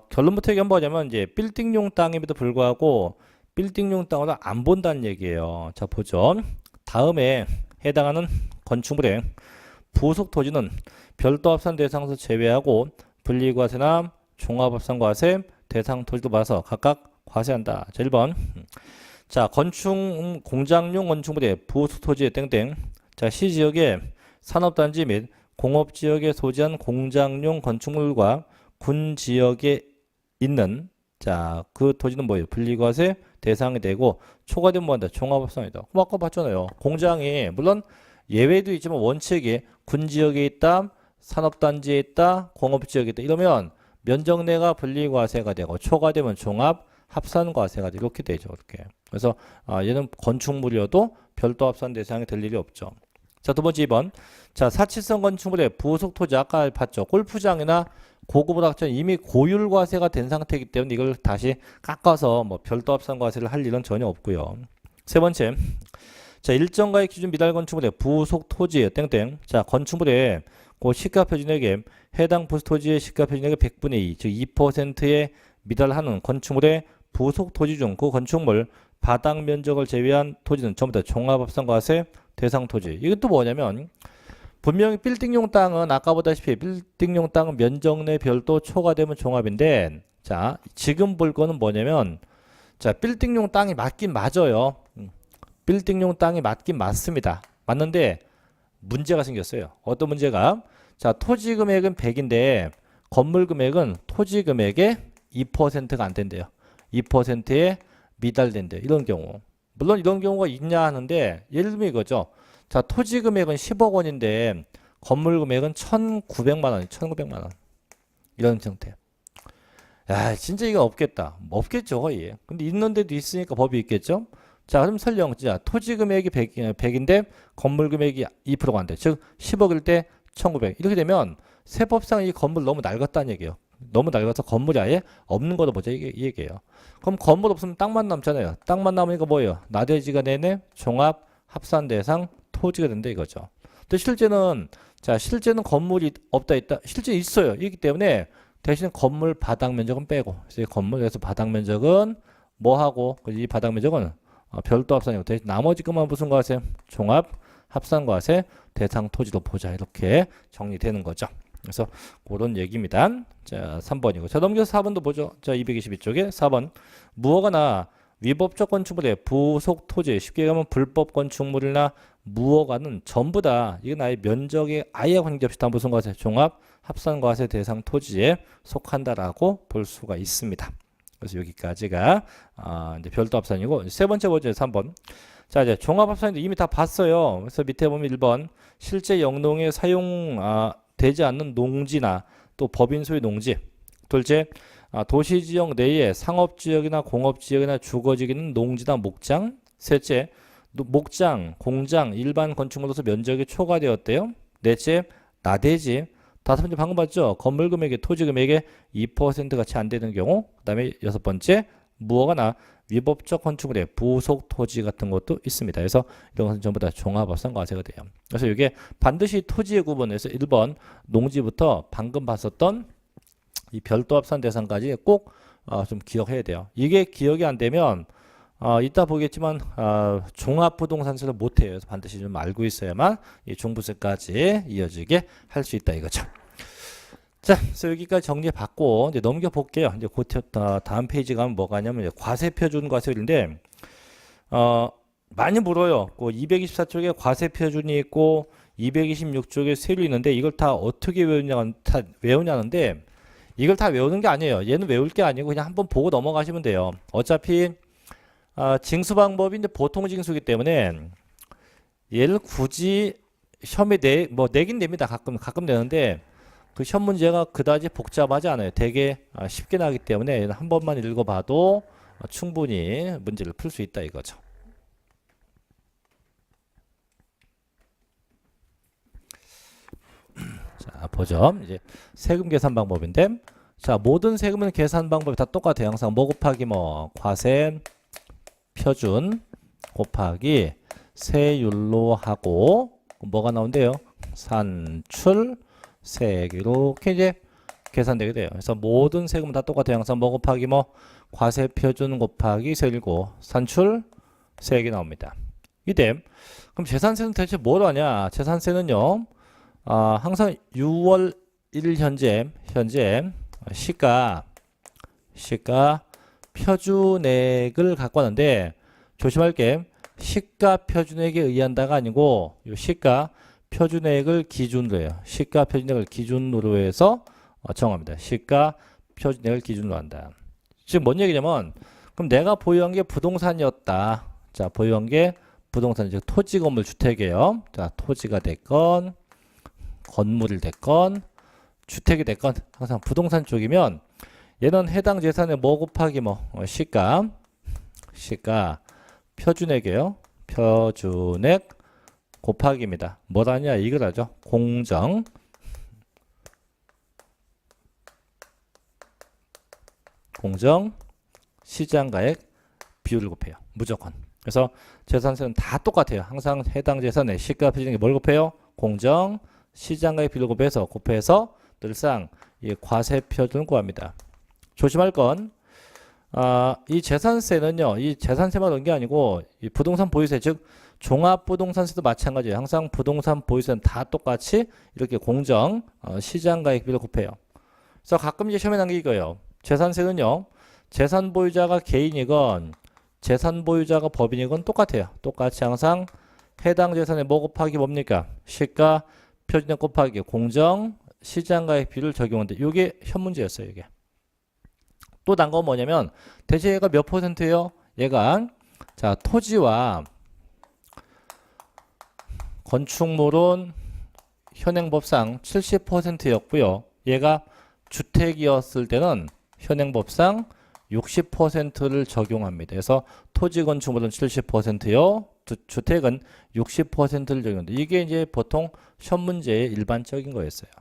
결론부터 얘기하면 뭐냐면 이제 빌딩용 땅임에도 불구하고 빌딩용 땅으로 안 본다는 얘기예요. 자, 보죠. 다음에 해당하는 건축물의 부속 토지는 별도 합산 대상에서 제외하고 분리과세나 종합합산과세 대상 토지도 봐서 각각 과세한다. 자, 1번. 자, 공장용 건축물의 부속 토지의 땡땡. 자, 시지역의 산업단지 및 공업지역에 소지한 공장용 건축물과 군지역에 있는 자, 그 토지는 뭐예요? 분리과세 대상이 되고 초과되면 뭐한다? 종합합산이다. 그럼 아까 봤잖아요. 공장이 물론 예외도 있지만 원칙이 군지역에 있다, 산업단지에 있다, 공업지역에 있다. 이러면 면적 내가 분리과세가 되고 초과되면 종합합산과세가 이렇게 되죠. 이렇게. 그래서 얘는 건축물이어도 별도 합산 대상이 될 일이 없죠. 자, 두 번째 2번. 자, 사치성 건축물의 부속 토지 아까 봤죠. 골프장이나 고급 오락장 이미 고율과세가 된 상태이기 때문에 이걸 다시 깎아서 뭐 별도 합산과세를 할 일은 전혀 없고요. 세 번째. 자, 일정가액 기준 미달 건축물의 부속 토지에 땡땡. 자, 건축물의 그 시가 표준액에 해당 부속 토지의 시가 표준액의 100분의 2, 즉 2%에 미달하는 건축물의 부속 토지 중 그 건축물 바닥 면적을 제외한 토지는 전부 다 종합합산과세 대상 토지. 이건 또 뭐냐면 분명히 빌딩용 땅은 아까 보다시피 빌딩용 땅은 면적 내 별도 초과되면 종합인데 자, 지금 볼 거는 뭐냐면 자, 빌딩용 땅이 맞긴 맞아요. 빌딩용 땅이 맞긴 맞습니다. 맞는데 문제가 생겼어요. 어떤 문제가? 자, 토지 금액은 100인데 건물 금액은 토지 금액의 2%가 안 된대요. 2%에 미달된대. 이런 경우. 물론 이런 경우가 있냐 하는데 예를 들면 이거죠. 자, 토지 금액은 10억 원인데 건물 금액은 1,900만 원, 1,900만 원. 이런 형태. 야, 진짜 이거 없겠다. 없겠죠, 거의. 근데 있는 데도 있으니까 법이 있겠죠? 자, 그럼 설령, 자, 토지 금액이 100인데 건물 금액이 2%가 안 돼. 즉, 10억일 때 1,900. 이렇게 되면 세법상 이 건물 너무 낡았다는 얘기예요. 너무 낡아서 건물이 아예 없는 거로 보자. 이 얘기예요. 그럼 건물 없으면 땅만 남잖아요. 땅만 남으니까 뭐예요? 나대지가 내내 종합 합산 대상 토지가 된다 이거죠. 근데 실제는, 자, 실제는 건물이 없다 있다. 실제 있어요. 이기 때문에 대신 건물 바닥 면적은 빼고, 그래서 이 건물에서 바닥 면적은 뭐 하고, 이 바닥 면적은 별도 합산이고, 대신 나머지 것만 무슨 과세? 종합 합산 과세 대상 토지로 보자. 이렇게 정리되는 거죠. 그래서 그런 얘기입니다. 자, 3번이고. 자, 넘겨서 4번도 보죠. 자, 222쪽에 4번. 무허가나 위법적 건축물의 부속 토지, 쉽게 가면 불법 건축물이나 무허가는 전부 다 이건 아예 면적에 아예 관계없이 다 무슨 과세? 종합 합산 과세 대상 토지에 속한다라고 볼 수가 있습니다. 그래서 여기까지가 이제 별도 합산이고 세 번째 보죠. 3번. 자, 이제 종합 합산인데 이미 다 봤어요. 그래서 밑에 보면 1번 실제 영농에 사용 되지 않는 농지나 또 법인 소유 농지. 둘째, 도시지역 내에 상업지역이나 공업지역이나 주거지역인 농지나 목장. 셋째, 목장, 공장, 일반 건축물로서 면적이 초과되었대요. 넷째, 나대지. 다섯 번째 방금 봤죠? 건물 금액의 토지 금액의 2% 같이 안 되는 경우. 그 다음에 여섯 번째, 무허가나 위법적 건축물의 부속 토지 같은 것도 있습니다. 그래서 이런 것은 전부 다 종합합산 과세가 돼요. 그래서 이게 반드시 토지의 구분에서 1번 농지부터 방금 봤었던 이 별도 합산 대상까지 꼭 좀 기억해야 돼요. 이게 기억이 안 되면 이따 보겠지만 종합부동산세를 못해요. 그래서 반드시 좀 알고 있어야만 이 종부세까지 이어지게 할 수 있다 이거죠. 자, 그래서 여기까지 정리해봤고 이제 넘겨볼게요. 이제 곧 다음 페이지 가면 뭐가 냐면 과세표준 과세율인데 많이 물어요. 그 224쪽에 과세표준이 있고 226쪽에 세율이 있는데 이걸 다 어떻게 외우냐는데 이걸 다 외우는 게 아니에요. 얘는 외울 게 아니고 그냥 한번 보고 넘어가시면 돼요. 어차피 징수 방법이 이제 보통 징수이기 때문에 얘를 굳이 시험에 내긴 냅니다. 가끔 내는데 그 시험 문제가 그다지 복잡하지 않아요. 되게 쉽게 나기 때문에 얘는 한 번만 읽어봐도 충분히 문제를 풀 수 있다 이거죠. 자, 보죠. 이제 세금 계산 방법인데, 자, 모든 세금은 계산 방법이 다 똑같아요. 항상 뭐 곱하기 뭐 과세 표준 곱하기 세율로 하고 뭐가 나온대요? 산출 세액 이렇게 이제 계산되게 돼요. 그래서 모든 세금은 다 똑같아요. 항상 뭐 곱하기 뭐 과세 표준 곱하기 세율고 산출 세액이 나옵니다. 이때 그럼 재산세는 대체 뭘 하냐? 재산세는요. 항상 6월 1일 현재 시가 표준액을 갖고 왔는데 조심할 게 시가 표준액에 의한다가 아니고 이 시가 표준액을 기준으로 해요. 시가 표준액을 기준으로 해서 정합니다. 시가 표준액을 기준으로 한다. 지금 뭔 얘기냐면 그럼 내가 보유한 게 부동산이었다. 자, 보유한 게 부동산, 즉 토지 건물 주택이에요. 자, 토지가 됐건 건물이 됐건 주택이 됐건 항상 부동산 쪽이면 얘는 해당 재산의 뭐 곱하기 뭐 시가 표준액이에요. 표준액 곱하기입니다. 뭐라냐 이거라죠. 공정 시장가액 비율을 곱해요. 무조건. 그래서 재산세는 다 똑같아요. 항상 해당 재산의 시가 표준액이 뭘 곱해요? 공정 시장가액 비율을 곱해서 늘상 이 과세 표준을 구합니다. 조심할 건 이 재산세는요. 이 재산세만 그런 게 아니고 이 부동산 보유세 즉 종합부동산세도 마찬가지예요. 항상 부동산 보유세는 다 똑같이 이렇게 공정 시장가액 비율을 곱해요. 그래서 가끔 이제 시험에 나온 게 이거예요. 재산세는요. 재산 보유자가 개인이건 재산 보유자가 법인이건 똑같아요. 똑같이 항상 해당 재산의 뭐 곱하기 뭡니까? 시가 표준액 곱하기 공정 시장가액 비율을 적용하는데 이게 현 문제였어요. 이게 또 난 건 뭐냐면 대체 얘가 몇 %예요? 얘가 자 토지와 건축물은 현행법상 70%였고요. 얘가 주택이었을 때는 현행법상 60%를 적용합니다. 그래서 토지 건축물은 70%요. 주택은 60%를 적용합니다. 이게 이제 보통 시험 문제의 일반적인 거였어요.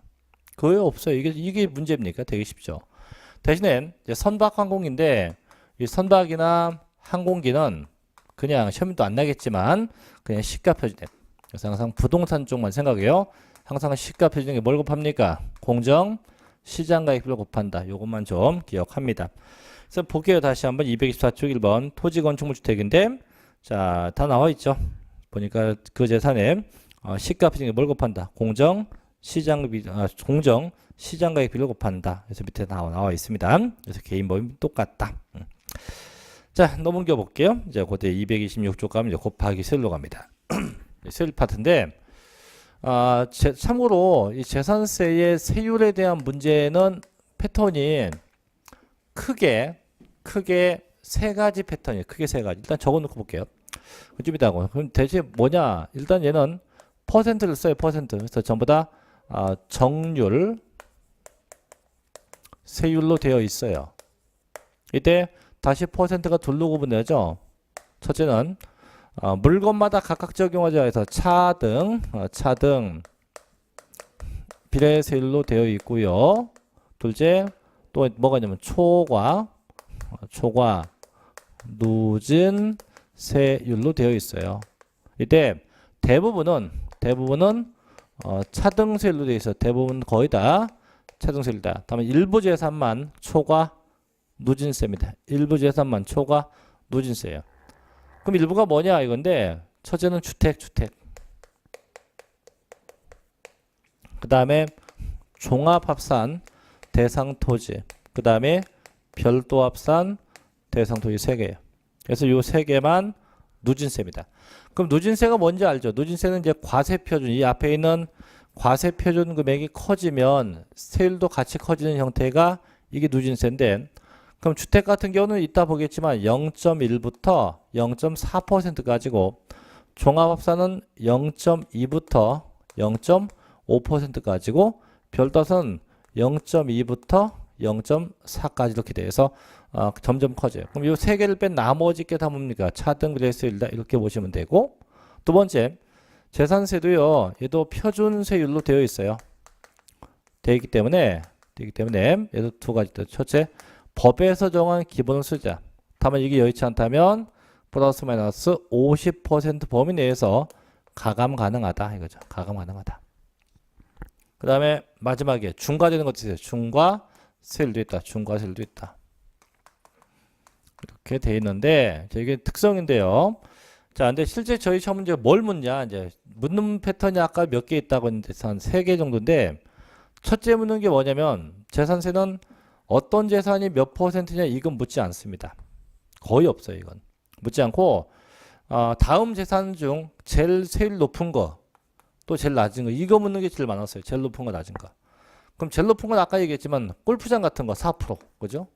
그게 없어요. 이게 문제입니까? 되게 쉽죠. 대신에 이제 선박항공인데 이 선박이나 항공기는 그냥 시험도 안 나겠지만 그냥 시가 표준액. 그래서 항상 부동산 쪽만 생각해요. 항상 시가 표준액이 뭘 곱합니까? 공정 시장가액비를 곱한다. 요것만 좀 기억합니다. 그래서 볼게요. 다시 한번 224쪽 1번 토지 건축물 주택인데 자, 다 나와 있죠. 보니까 그 재산에 시가 표준액이 뭘 곱한다? 공정 시장가액비를 곱한다. 그래서 밑에 나와 있습니다. 그래서 개인법이 똑같다. 자, 넘겨 볼게요. 이제 그때 226쪽 가면 이제 곱하기 세율로 갑니다. 세율 파트인데 참고로 이 재산세의 세율에 대한 문제는 패턴이 크게 세 가지 패턴이에요. 크게 세 가지. 일단 적어놓고 볼게요. 좀 이따고. 그럼 대체 뭐냐? 일단 얘는 퍼센트를 써요. 퍼센트. 그래서 전부 다 정률 세율로 되어 있어요. 이때 다시 퍼센트가 둘로 구분되죠. 첫째는 물건마다 각각 적용하자 해서 차등 비례세율로 되어 있고요. 둘째 또 뭐가 있냐면 초과 누진 세율로 되어 있어요. 이때 대부분은 차등세율로 되어 있어요. 대부분 거의 다 차등세율이다. 다음에 일부 재산만 초과 누진세입니다. 일부 재산만 초과 누진세예요. 그럼 일부가 뭐냐 이건데 첫째는 주택 그 다음에 종합합산 대상 토지 그 다음에 별도합산 대상 토지 3개예요. 그래서 요 3개만 누진세입니다. 그럼 누진세가 뭔지 알죠? 누진세는 이제 과세표준, 이 앞에 있는 과세표준 금액이 커지면 세율도 같이 커지는 형태가 이게 누진세인데, 그럼 주택 같은 경우는 이따 보겠지만 0.1부터 0.4%까지고 종합합산은 0.2부터 0.5%까지고 별도합산은 0.2부터 0.4까지 이렇게 돼서 점점 커져요. 그럼 이 세 개를 뺀 나머지 게 다 뭡니까? 차등 비례세율이다 이렇게 보시면 되고, 두 번째 재산세도요. 얘도 표준세율로 되어 있어요. 되기 때문에 얘도 두 가지. 첫째, 법에서 정한 기본을 쓰자. 다만 이게 여의치 않다면 플러스 마이너스 50% 범위 내에서 가감 가능하다 이거죠. 가감 가능하다. 그 다음에 마지막에 중과되는 것도 있어요. 중과세율도 있다. 중과세율도 있다. 이렇게 돼 있는데 이게 특성인데요. 자, 근데 실제 저희 시험 문제 뭘 묻냐? 이제 묻는 패턴이 아까 몇 개 있다고 했는데 한 3개 정도인데, 첫째 묻는 게 뭐냐면 재산세는 어떤 재산이 몇 퍼센트냐 이건 묻지 않습니다. 거의 없어요. 이건 묻지 않고 다음 재산 중 제일 세율 높은 거 또 제일 낮은 거 이거 묻는 게 제일 많았어요. 제일 높은 거 낮은 거. 그럼 제일 높은 건 아까 얘기했지만 골프장 같은 거 4%, 그죠?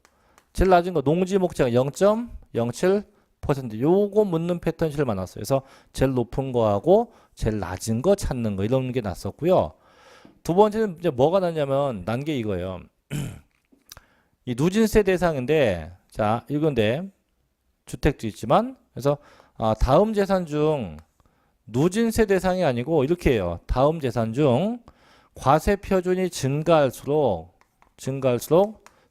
제일 낮은 거 농지 목장 0.07%, 요거 묻는 패턴이 제일 많았어요. 그래서 제일 높은 거하고 제일 낮은 거 찾는 거 이런 게 났었고요. 두 번째는 이제 뭐가 났냐면 난 게 이거예요. 이 누진세 대상인데, 자 이건데 주택도 있지만, 그래서 다음 재산 중 누진세 대상이 아니고 이렇게 해요. 다음 재산 중 과세 표준이 증가할수록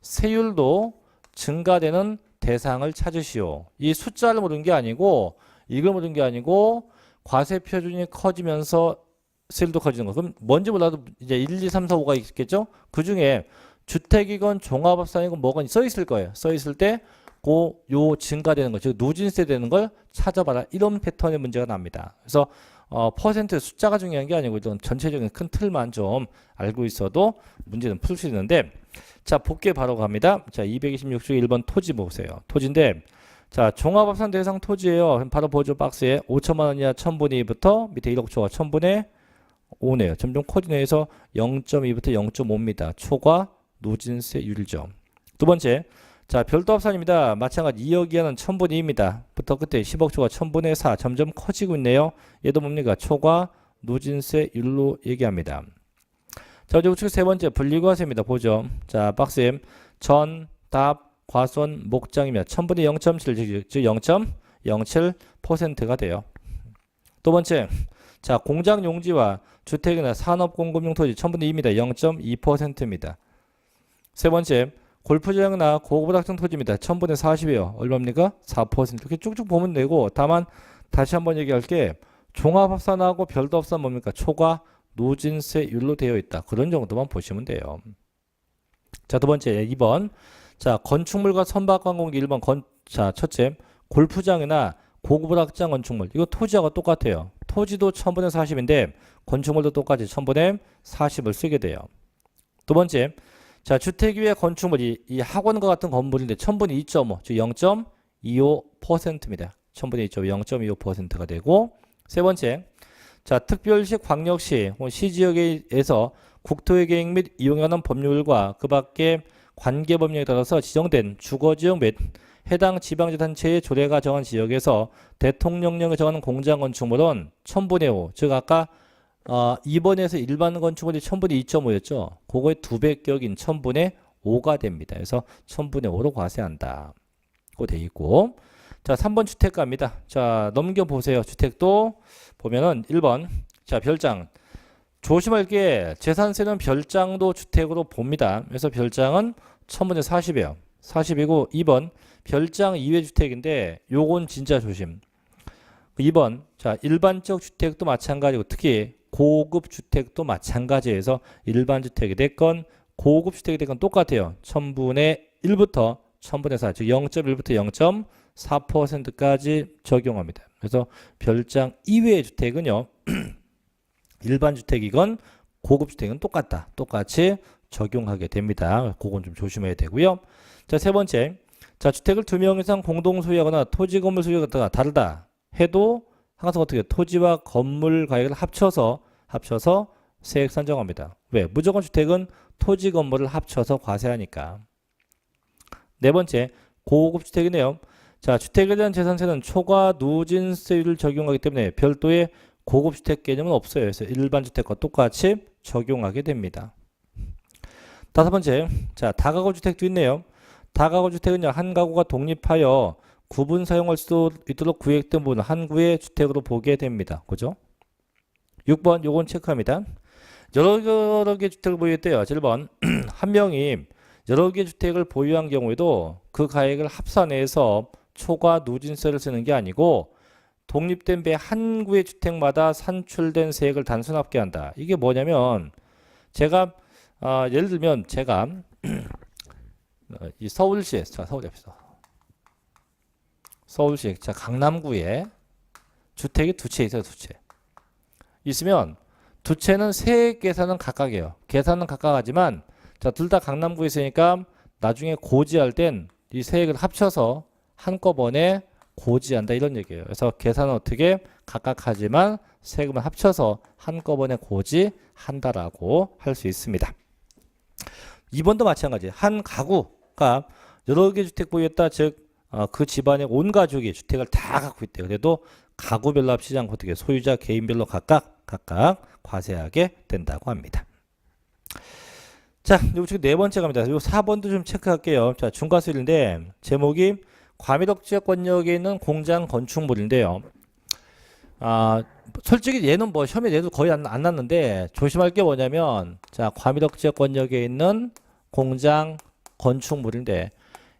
세율도 증가되는 대상을 찾으시오. 이 숫자를 모르는 게 아니고 이걸 모르는 게 아니고 과세 표준이 커지면서 세율도 커지는 거. 그럼 뭔지 몰라도 이제 1, 2, 3, 4, 5가 있겠죠? 그 중에 주택이건 종합합산이건 뭐건 써 있을 거예요. 써 있을 때 요 증가되는 거, 즉 누진세 되는 걸 찾아봐라. 이런 패턴의 문제가 납니다. 그래서 퍼센트 숫자가 중요한 게 아니고 이런 전체적인 큰 틀만 좀 알고 있어도 문제는 풀 수 있는데, 자 볼게 바로 갑니다. 자 226쪽 1번 토지 보세요. 토지인데 자 종합합산 대상 토지예요. 그럼 바로 보죠. 박스에 5천만 원 이하 1000분의 2부터 밑에 1억 초과 1000분의 5네요. 점점 커지네에서 0.2부터 0.5입니다. 초과 누진세율이죠. 두 번째, 자, 별도 합산입니다. 마찬가지 2억 이하는 1000분의 2입니다. 부터 끝에 10억 초과 1000분의 4 점점 커지고 있네요. 얘도 뭡니까? 초과 누진세율로 얘기합니다. 자, 이제 우측 세 번째 분리과세입니다. 보죠. 자, 박스에 전, 답, 과손, 목장이면 1000분의 0.7, 즉 0.07%가 돼요. 두 번째, 자, 공장 용지와 주택이나 산업공급용 토지 1000분의 2입니다. 0.2%입니다. 세 번째, 골프장이나 고급 학생 토지입니다. 1000분의 40이에요. 얼마입니까? 4%. 이렇게 쭉쭉 보면 되고, 다만 다시 한번 얘기할게. 종합합산하고 별도합산 뭡니까? 초과 누진세율로 되어 있다. 그런 정도만 보시면 돼요. 자, 두 번째 2번. 자, 건축물과 선박관공기 1번 자, 첫째, 골프장이나 고급 학장 건축물. 이거 토지하고 똑같아요. 토지도 1000분의 40인데 건축물도 똑같이 1000분의 40을 쓰게 돼요. 두 번째, 자, 주택 위의 건축물이 이 학원과 같은 건물인데 1000분의 2.5, 즉 0.25%입니다. 1000분의 2.5, 0.25%가 되고, 세 번째, 자, 특별시, 광역시, 시지역에서 국토의 계획 및 이용하는 법률과 그 밖에 관계법령에 따라서 지정된 주거지역 및 해당 지방자치단체의 조례가 정한 지역에서 대통령령에 정하는 공장 건축물은 1000분의 5, 즉 아까 2번에서 일반 건축물이 1000분의 2.5였죠. 그거의 2배격인 1000분의 5가 됩니다. 그래서 1000분의 5로 과세한다. 고 돼 있고, 자, 3번 주택가입니다. 자, 넘겨보세요. 주택도 보면은 1번, 자, 별장. 조심할 게 재산세는 별장도 주택으로 봅니다. 그래서 별장은 1000분의 40이에요. 40이고, 2번, 별장 이외 주택인데 요건 진짜 조심. 2번, 자, 일반적 주택도 마찬가지고, 특히 고급 주택도 마찬가지에서 일반 주택이 됐건 고급 주택이 됐건 똑같아요. 1000분의 1부터 1000분의 4, 즉 0.1부터 0.4%까지 적용합니다. 그래서 별장 이외의 주택은요, 일반 주택이건 고급 주택은 똑같다. 똑같이 적용하게 됩니다. 그건 좀 조심해야 되고요. 자, 세 번째, 자, 주택을 2명 이상 공동 소유하거나 토지 건물 소유가 다르다 해도 항상 어떻게 토지와 건물 가액을 합쳐서 세액 산정합니다. 왜? 무조건 주택은 토지 건물을 합쳐서 과세하니까. 네 번째, 고급 주택이네요. 자, 주택에 대한 재산세는 초과 누진세율을 적용하기 때문에 별도의 고급 주택 개념은 없어요. 그래서 일반 주택과 똑같이 적용하게 됩니다. 다섯 번째, 자, 다가구 주택도 있네요. 다가구 주택은요, 한 가구가 독립하여 구분 사용할 수 있도록 구획된 부분을 한 구의 주택으로 보게 됩니다. 그죠? 6번, 요건 체크합니다. 여러 개 주택을 보유했대요. 7번, 한 명이 여러 개 주택을 보유한 경우에도 그 가액을 합산해서 초과 누진세를 쓰는 게 아니고 독립된 배 한 구의 주택마다 산출된 세액을 단순합계 한다. 이게 뭐냐면 제가 예를 들면 제가 이 서울시에 서울시 자, 강남구에 주택이 두 채 있어요. 두 채 있으면 두 채는 세액 계산은 각각이에요. 계산은 각각하지만 자, 둘 다 강남구에 있으니까 나중에 고지할 땐 이 세액을 합쳐서 한꺼번에 고지한다 이런 얘기예요. 그래서 계산은 어떻게 각각하지만 세금을 합쳐서 한꺼번에 고지한다라고 할 수 있습니다. 2번도 마찬가지. 한 가구가 여러 개 주택 보유했다. 즉 그 집안의 온 가족이 주택을 다 갖고 있대요. 그래도 가구별로 합치지 않고 어떻게 소유자 개인별로 각각 과세하게 된다고 합니다. 자, 우측 네 번째 갑니다. 요 4번도 좀 체크할게요. 자, 중과세율인데 제목이 과미덕지역권역에 있는 공장 건축물인데요. 솔직히 얘는 뭐 시험에 내도 거의 안 났는데 조심할 게 뭐냐면 자, 과미덕지역권역에 있는 공장 건축물인데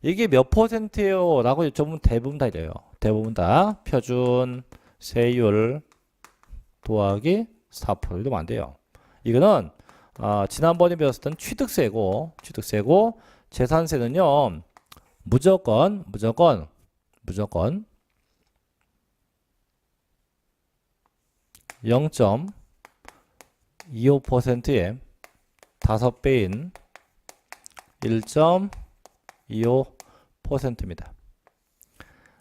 이게 몇 %예요? 라고 여쭤보면 대부분 다 이래요. 대부분 다 표준 세율 더하기 4% 이러면 안 돼요. 이거는 지난번에 배웠던 취득세고 재산세는요 무조건 0.25%의 5배인 1.25%입니다.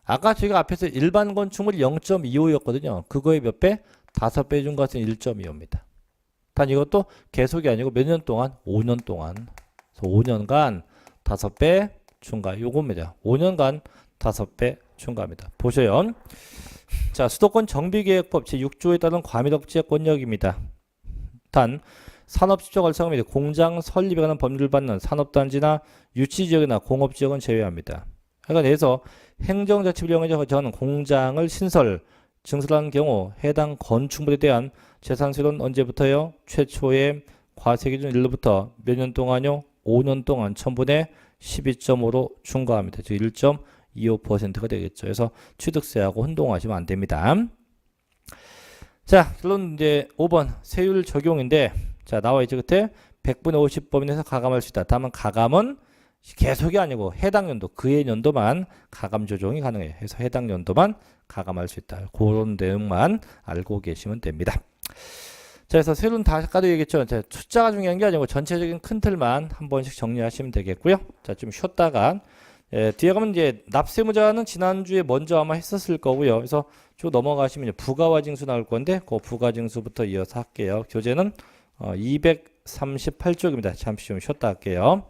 아까 저희가 앞에서 일반 건축물이 0.25였거든요. 그거의 몇 배? 5배 준 것은 1.25입니다. 단 이것도 계속이 아니고 몇 년 동안? 5년 동안. 그래서 5년간 5배 증가. 요겁니다. 5년간 5배 증가합니다. 보셔요. 자, 수도권 정비계획법 제6조에 따른 과밀억제 권역입니다. 단 산업집적 활성화 및 공장 설립에 관한 법률을 받는 산업단지나 유치지역이나 공업지역은 제외합니다. 그러니까 내에서 행정자치비령에 저는 공장을 증설한 경우 해당 건축물에 대한 재산세율은 언제부터요? 최초의 과세기준 일로부터 몇 년 동안요? 5년 동안 1000분의 12.5로 증가합니다. 즉 1.25%가 되겠죠. 그래서 취득세하고 혼동하시면 안 됩니다. 자, 결론 이제 5번 세율 적용인데, 자, 나와 있죠. 끝에 100분의 50 범위내에서 가감할 수 있다. 다만 가감은 계속이 아니고 해당 연도, 그해 연도만 가감 조정이 가능해요. 그래서 해당 연도만 가감할 수 있다. 그런 내용만 알고 계시면 됩니다. 자, 그래서 세율은 다 아까도 얘기했죠. 자, 숫자가 중요한 게 아니고 전체적인 큰 틀만 한 번씩 정리하시면 되겠고요. 자, 좀 쉬었다가 뒤에 가면 이제 납세무자는 지난주에 먼저 아마 했었을 거고요. 그래서 쭉 넘어가시면 부가와징수 나올 건데 그 부가징수부터 이어서 할게요. 교재는 238쪽입니다. 잠시 좀 쉬었다 할게요.